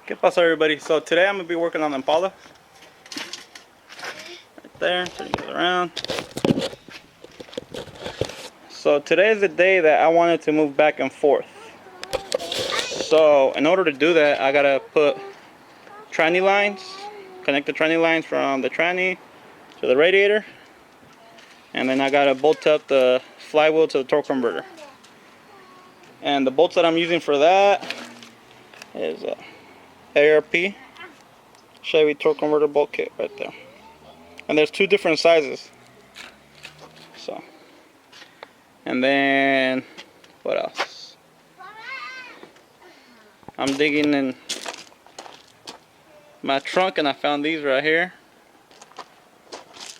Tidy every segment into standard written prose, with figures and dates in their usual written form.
¿Qué pasa, everybody? So today I'm going to be working on the Impala. Right there, turn it around. So today is the day that I wanted to move back and forth. So in order to do that, I got to put tranny lines, connect the tranny lines from the tranny to the radiator. And then I got to bolt up the flywheel to the torque converter. And the bolts that I'm using for that is ARP Chevy torque converter bolt kit right there. And there's two different sizes. So, and then what else? I'm digging in my trunk and I found these right here.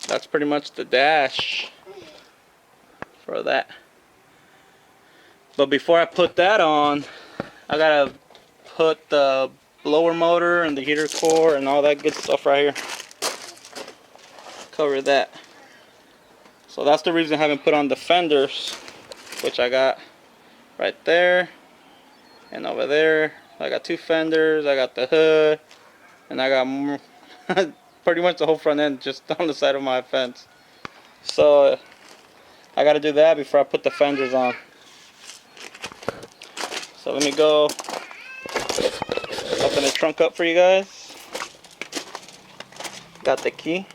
That's pretty much the dash for that. But before I put that on, I gotta put the blower motor and the heater core and all that good stuff right here. Cover that. So that's the reason I haven't put on the fenders, which I got right there and over there. I got two fenders, I got the hood, and I got more pretty much the whole front end just on the side of my fence. So I gotta do that before I put the fenders on. So let me go open the trunk up for you guys. Got the key.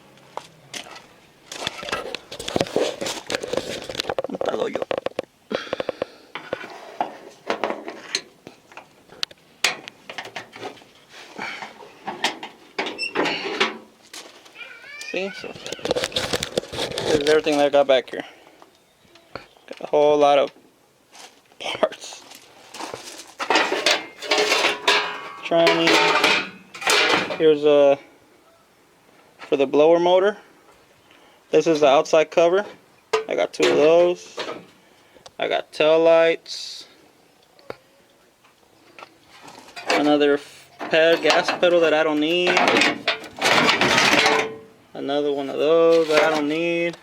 See, so this is everything that I got back here. Got a whole lot of parts. Tranny. Here's for the blower motor. This is the outside cover. I got two of those. I got tail lights. Another gas pedal that I don't need. Another one of those that I don't need.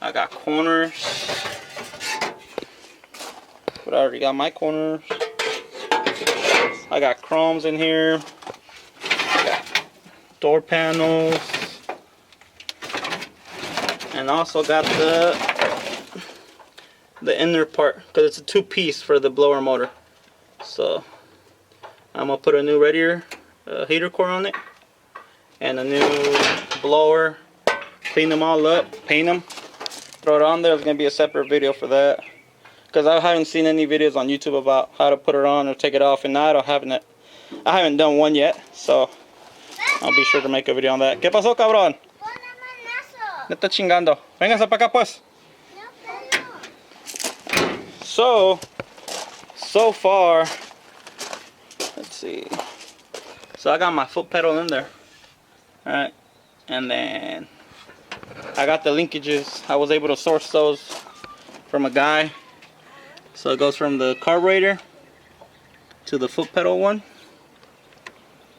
I got corners, but I already got my corners. I got chromes in here. I got door panels, and also got the inner part because it's a two-piece for the blower motor. So I'm gonna put a new radiator heater core on it and a new blower, clean them all up, paint them, throw it on there. There's gonna be a separate video for that because I haven't seen any videos on YouTube about how to put it on or take it off, and I haven't done one yet, so I'll be sure to make a video on that. ¿Qué pasó, cabrón? ¿Me está chingando? Véngase para acá, pues. So far, let's see. So I got my foot pedal in there. Alright, and then I got the linkages. I was able to source those from a guy. So it goes from the carburetor to the foot pedal one,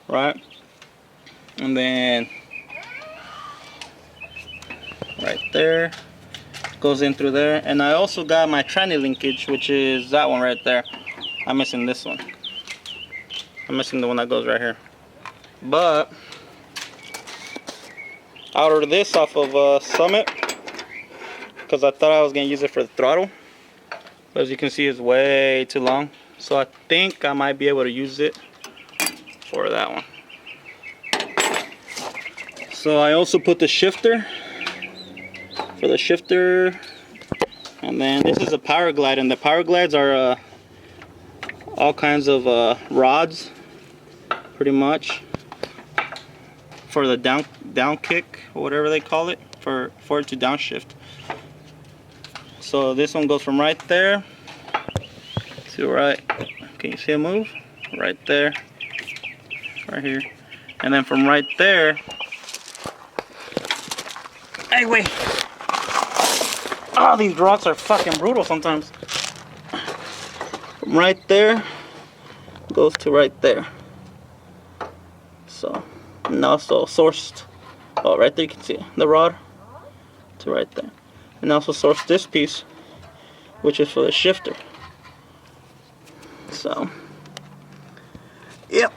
right? And then right there goes in through there. And I also got my tranny linkage, which is that one right there. I'm missing this one. I'm missing the one that goes right here. But I ordered this off of Summit because I thought I was going to use it for the throttle. But as you can see, it's way too long. So I think I might be able to use it for that one. So I also put the shifter for the shifter. And then this is a power glide. And the power glides are all kinds of rods, pretty much, for the down kick or whatever they call it, for it to downshift. So this one goes from right there to right, can you see it move? Right there, right here, and then from right there, hey wait, oh these rocks are fucking brutal sometimes. From right there goes to right there. So and also sourced, oh right there you can see the rod to right there, and also sourced this piece, which is for the shifter. So yep,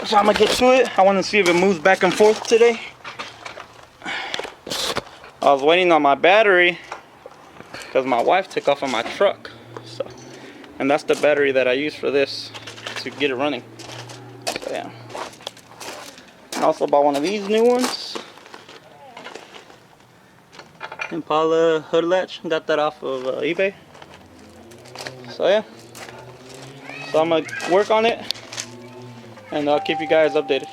So I'm gonna get to it. I want to see if it moves back and forth today. I was waiting on my battery because my wife took off on my truck. So, and that's the battery that I use for this to get it running. So yeah. I also bought one of these new ones. Impala hood latch. Got that off of eBay. So yeah. So I'm gonna work on it, and I'll keep you guys updated.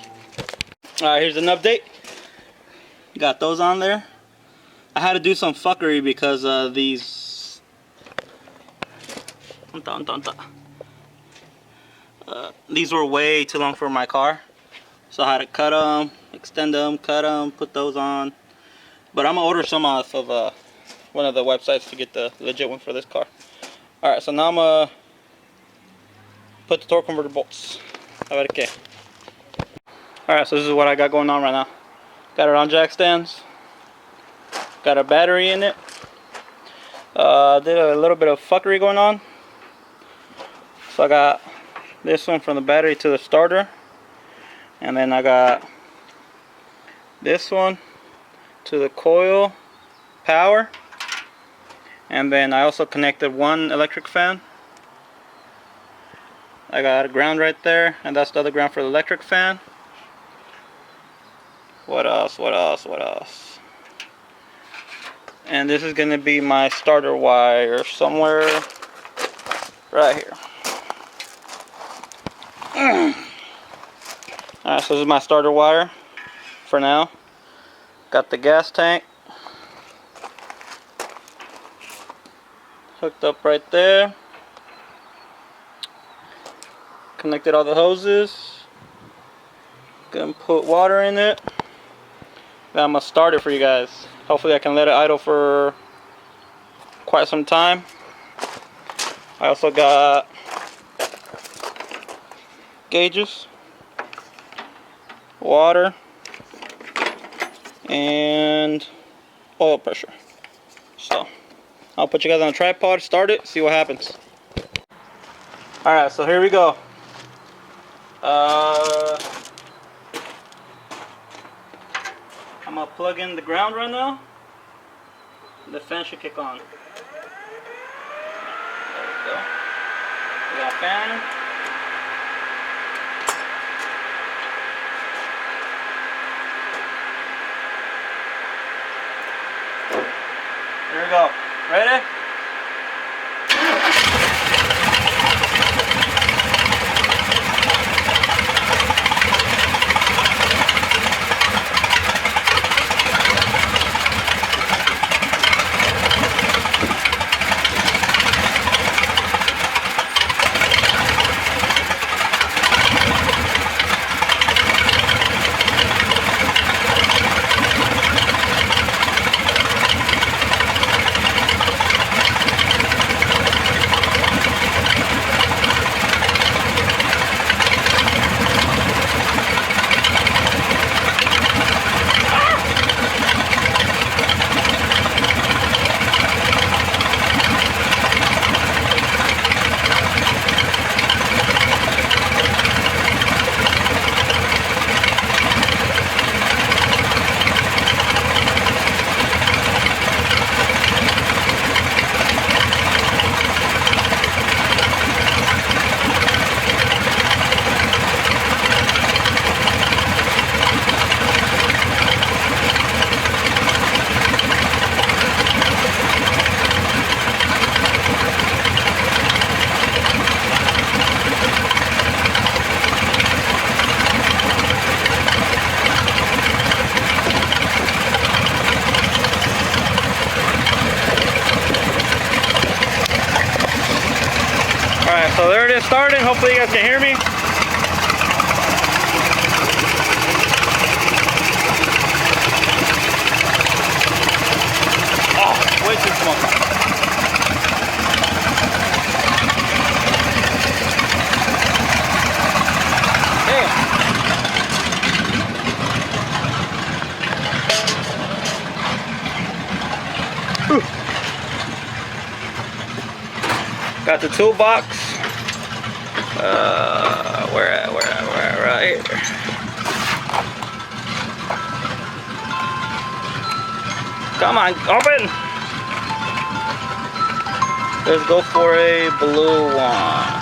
Alright, here's an update. Got those on there. I had to do some fuckery because these these were way too long for my car. So I had to cut them, extend them, cut them, put those on. But I'm gonna order some off of one of the websites to get the legit one for this car. Alright, so now I'm gonna put the torque converter bolts. Okay. Alright, so this is what I got going on right now. Got it on jack stands. Got a battery in it. Did a little bit of fuckery going on. So I got this one from the battery to the starter. And then I got this one to the coil power. And then I also connected one electric fan. I got a ground right there, and that's the other ground for the electric fan. What else? What else? What else? And this is going to be my starter wire somewhere right here. Alright, so this is my starter wire for now. Got the gas tank hooked up right there. Connected all the hoses. Gonna put water in it. Then I'm gonna start it for you guys. Hopefully I can let it idle for quite some time. I also got gauges, water, and oil pressure. So I'll put you guys on a tripod, start it, see what happens. Alright, so here we go. I'm gonna plug in the ground right now. The fan should kick on. There we go. We got fan. Here we go. Ready? So there it is started. Hopefully you guys can hear me. Oh, way too small. Got the toolbox. Where at? right here. Come on, open! Let's go for a blue one.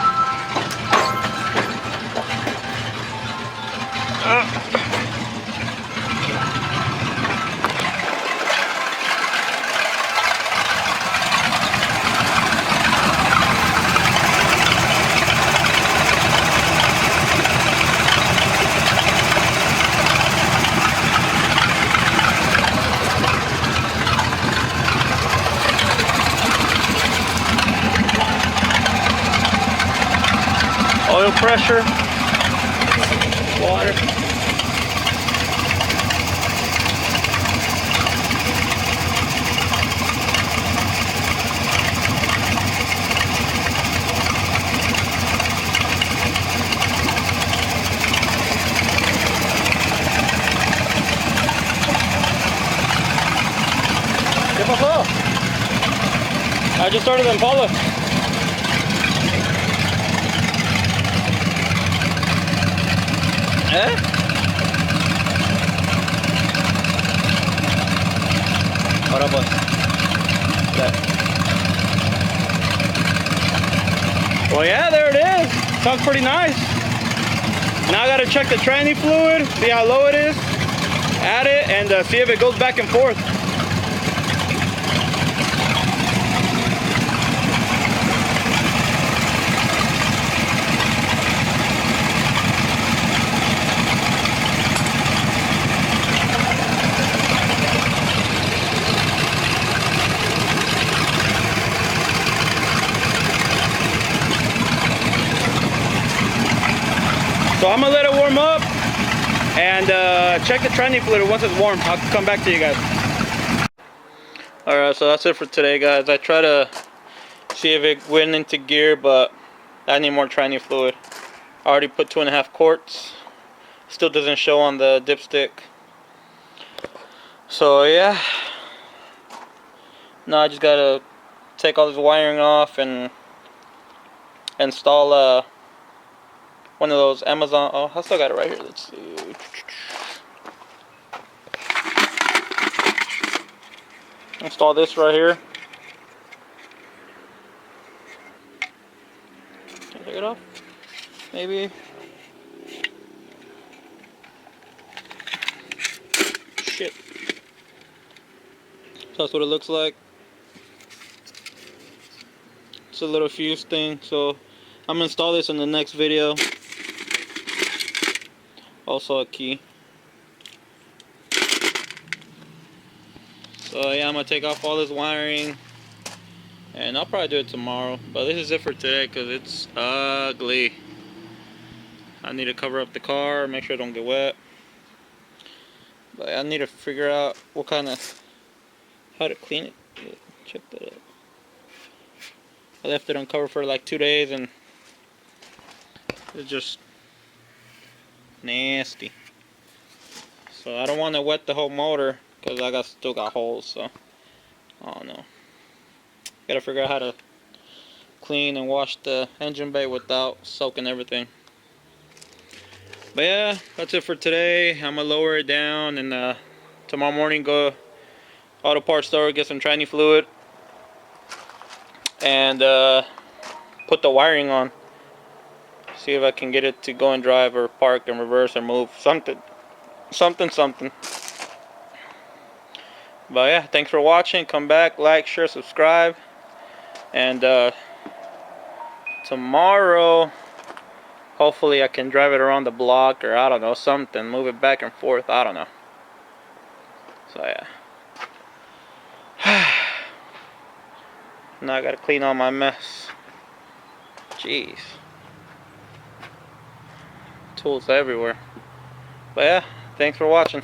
Oil pressure, water. ¿Qué pasó? I just started the Impala. ¿Eh? Ahora pues. Well, yeah, there it is. Sounds pretty nice. Now I gotta check the tranny fluid, see how low it is, add it, and see if it goes back and forth. So I'm gonna let it warm up and check the tranny fluid. Once it's warm, I'll come back to you guys. Alright, so that's it for today, guys. I try to see if it went into gear, but I need more tranny fluid. I already put 2.5 quarts. Still doesn't show on the dipstick. So yeah. Now I just gotta take all this wiring off and install one of those Amazon. Oh, I still got it right here. Let's see. Install this right here. Can I take it off? Maybe. Shit. So that's what it looks like. It's a little fuse thing. So I'm gonna install this in the next video. Also a key. So yeah, I'm gonna take off all this wiring and I'll probably do it tomorrow, but this is it for today because it's ugly. I need to cover up the car, make sure it don't get wet, but I need to figure out what kind of how to clean it. Check that out. I left it uncovered for like 2 days and it's just nasty. So I don't want to wet the whole motor because I still got holes. So I don't know. Gotta figure out how to clean and wash the engine bay without soaking everything. But yeah, that's it for today. I'm gonna lower it down and tomorrow morning go auto parts store, get some tranny fluid, and put the wiring on. See if I can get it to go and drive or park and reverse or move. Something. But yeah, thanks for watching. Come back, like, share, subscribe. And tomorrow, hopefully I can drive it around the block or I don't know, something. Move it back and forth. I don't know. So yeah. Now I gotta clean all my mess. Jeez. Tools everywhere. But yeah, thanks for watching.